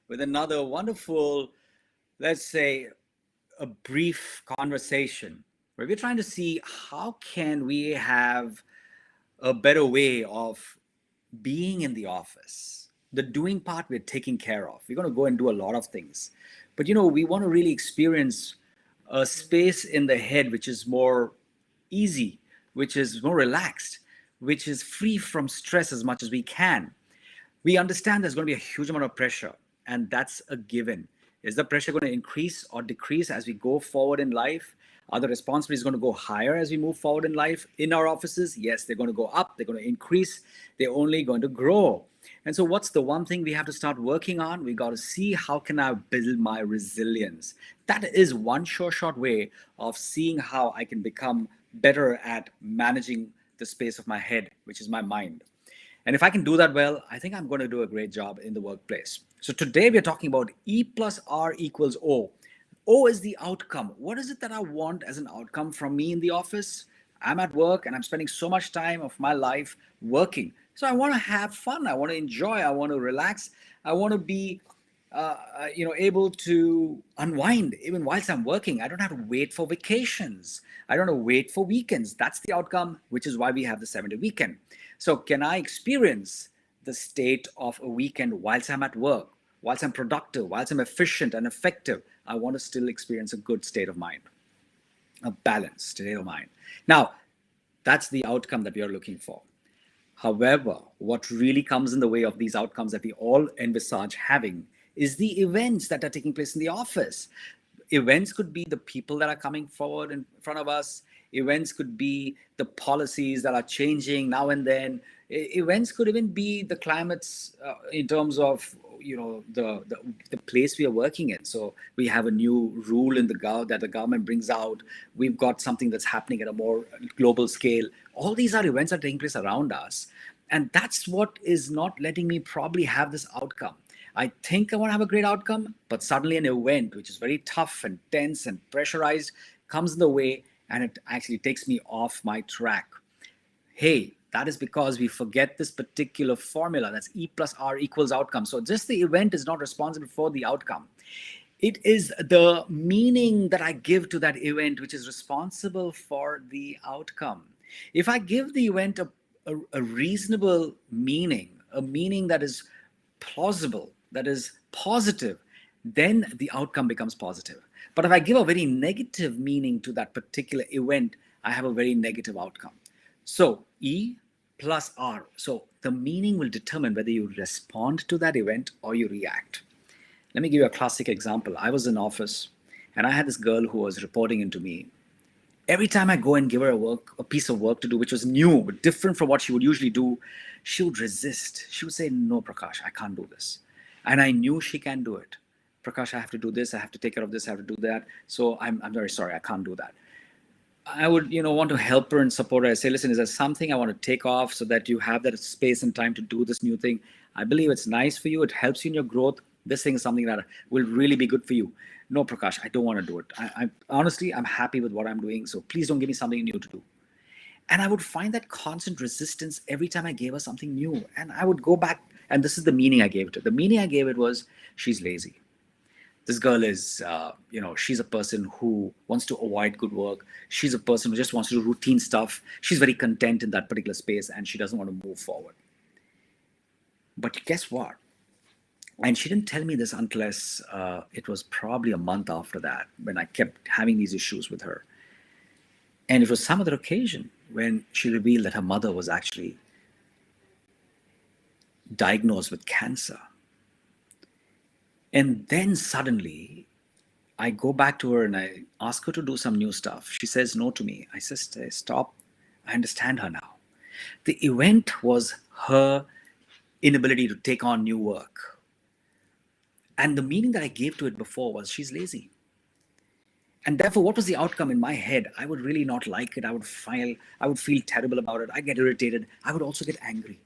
with another wonderful, let's say, a brief conversation where we're trying to see how can we have a better way of being in the office. The doing part we're taking care of. We're going to go and do a lot of things. But we want to really experience a space in the head which is more easy, which is more relaxed, which is free from stress as much as we can. We understand there's going to be a huge amount of pressure, and that's a given. Is the pressure going to increase or decrease as we go forward in life? Are the responsibilities going to go higher as we move forward in life? In our offices, yes, they're going to go up, they're going to increase, they're only going to grow. And so what's the one thing we have to start working on? We got to see how can I build my resilience. That is one short way of seeing how I can become better at managing the space of my head, which is my mind. And if I can do that well, I think I'm going to do a great job in the workplace. So today we're talking about E plus R equals O. O is the outcome. What is it that I want as an outcome from me in the office? I'm at work and I'm spending so much time of my life working. So I want to have fun. I want to enjoy. I want to relax. I want to be able to unwind even whilst I'm working. I don't have to wait for vacations. I don't have to wait for weekends. That's the outcome, which is why we have the 7-day weekend. So can I experience the state of a weekend whilst I'm at work, whilst I'm productive, whilst I'm efficient and effective? I want to still experience a good state of mind, a balanced state of mind. Now, that's the outcome that we are looking for. However, what really comes in the way of these outcomes that we all envisage having is the events that are taking place in the office. Events could be the people that are coming forward in front of us. Events could be the policies that are changing now and then. Events could even be the climates in terms of the place we are working in. So we have a new rule in that the government brings out. We've got something that's happening at a more global scale. All these are events that are taking place around us. And that's what is not letting me probably have this outcome. I think I want to have a great outcome, but suddenly an event, which is very tough and tense and pressurized, comes in the way, and it actually takes me off my track. Hey, that is because we forget this particular formula. That's E plus R equals outcome. So just the event is not responsible for the outcome. It is the meaning that I give to that event which is responsible for the outcome. If I give the event a reasonable meaning, a meaning that is plausible, that is positive, then the outcome becomes positive. But if I give a very negative meaning to that particular event, I have a very negative outcome. So E plus R. So the meaning will determine whether you respond to that event or you react. Let me give you a classic example. I was in office and I had this girl who was reporting into me. Every time I go and give her a piece of work to do, which was new, but different from what she would usually do, she would resist. She would say, "No, Prakash, I can't do this." And I knew she can do it. "Prakash, I have to do this. I have to take care of this. I have to do that. So I'm very sorry. I can't do that." I would, want to help her and support her. I say, "Listen, is there something I want to take off so that you have that space and time to do this new thing? I believe it's nice for you. It helps you in your growth. This thing is something that will really be good for you." "No, Prakash, I don't want to do it. Honestly, I'm happy with what I'm doing. So please don't give me something new to do." And I would find that constant resistance every time I gave her something new. And I would go back, and this is the meaning I gave it. The meaning I gave it was, she's lazy. This girl is, she's a person who wants to avoid good work. She's a person who just wants to do routine stuff. She's very content in that particular space and she doesn't want to move forward. But guess what? And she didn't tell me this unless it was probably a month after that when I kept having these issues with her. And it was some other occasion when she revealed that her mother was actually diagnosed with cancer. And then suddenly, I go back to her and I ask her to do some new stuff. She says no to me. I say, "Stop. I understand her now." The event was her inability to take on new work. And the meaning that I gave to it before was, she's lazy. And therefore, what was the outcome in my head? I would really not like it. I would feel terrible about it. I get irritated. I would also get angry.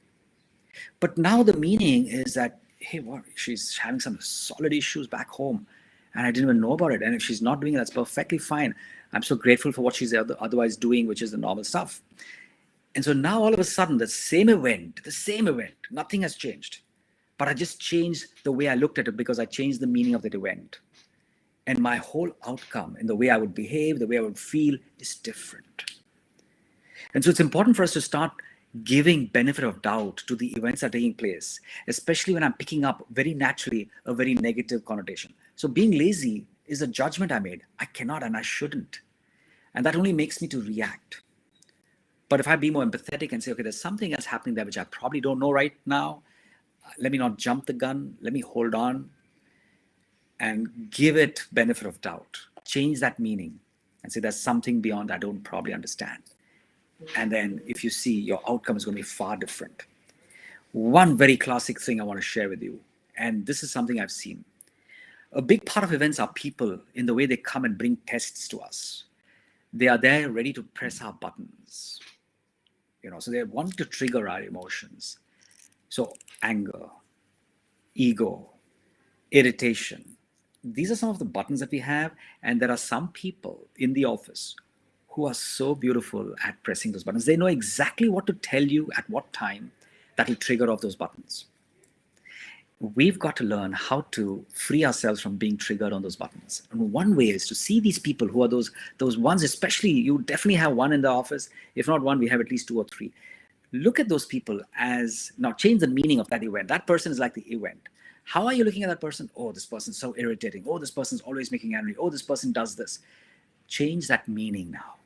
But now the meaning is that, hey, what? She's having some solid issues back home and I didn't even know about it. And if she's not doing it, that's perfectly fine. I'm so grateful for what she's otherwise doing, which is the normal stuff. And so now all of a sudden, the same event, nothing has changed. but I just changed the way I looked at it because I changed the meaning of that event. And my whole outcome in the way I would behave, the way I would feel is different. And so it's important for us to start giving benefit of doubt to the events that are taking place, especially when I'm picking up very naturally a very negative connotation. So being lazy is a judgment I made. I cannot and I shouldn't. And that only makes me to react. But if I be more empathetic and say, okay, there's something else happening there which I probably don't know right now, let me not jump the gun, let me hold on and give it benefit of doubt, change that meaning and say there's something beyond I don't probably understand. And then if you see, your outcome is going to be far different. One very classic thing I want to share with you, and this is something I've seen. A big part of events are people in the way they come and bring tests to us. They are there ready to press our buttons. So they want to trigger our emotions. So anger, ego, irritation. These are some of the buttons that we have. And there are some people in the office who are so beautiful at pressing those buttons. They know exactly what to tell you at what time that will trigger off those buttons. We've got to learn how to free ourselves from being triggered on those buttons. And one way is to see these people who are those ones, especially you definitely have one in the office. If not one, we have at least 2 or 3. Look at those people as, now change the meaning of that event. That person is like the event. How are you looking at that person? Oh, this person's so irritating. Oh, this person's always making angry. Oh, this person does this. Change that meaning now.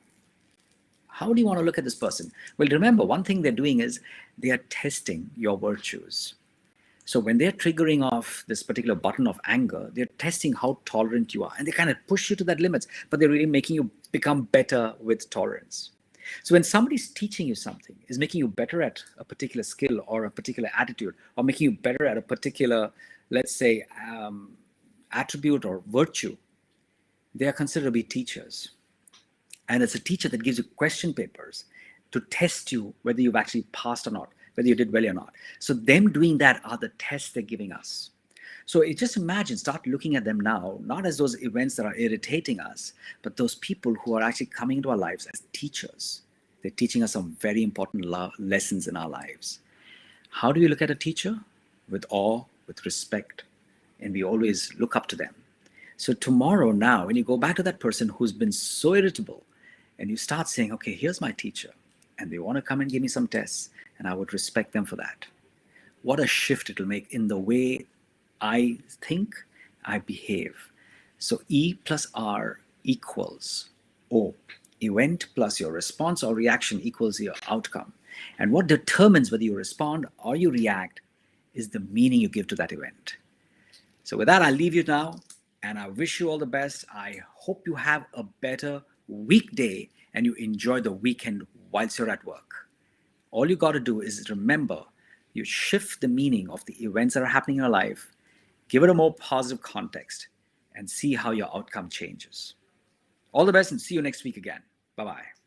How do you want to look at this person? Well, remember, one thing they're doing is they are testing your virtues. So when they're triggering off this particular button of anger, they're testing how tolerant you are. And they kind of push you to that limits, but they're really making you become better with tolerance. So when somebody's teaching you something, is making you better at a particular skill or a particular attitude, or making you better at a particular, let's say, attribute or virtue, they are considered to be teachers. And it's a teacher that gives you question papers to test you whether you've actually passed or not, whether you did well or not. So them doing that are the tests they're giving us. So just imagine, start looking at them now, not as those events that are irritating us, but those people who are actually coming into our lives as teachers. They're teaching us some very important lessons in our lives. How do you look at a teacher? With awe, with respect, and we always look up to them. So tomorrow now, when you go back to that person who's been so irritable, and you start saying, okay, here's my teacher, and they want to come and give me some tests, and I would respect them for that. What a shift it will make in the way I think, I behave. So E plus R equals O. Event plus your response or reaction equals your outcome. And what determines whether you respond or you react is the meaning you give to that event. So with that, I'll leave you now, and I wish you all the best. I hope you have a better weekday and you enjoy the weekend whilst you're at work. All you got to do is remember, you shift the meaning of the events that are happening in your life, give it a more positive context, and see how your outcome changes. All the best and see you next week again. Bye-bye.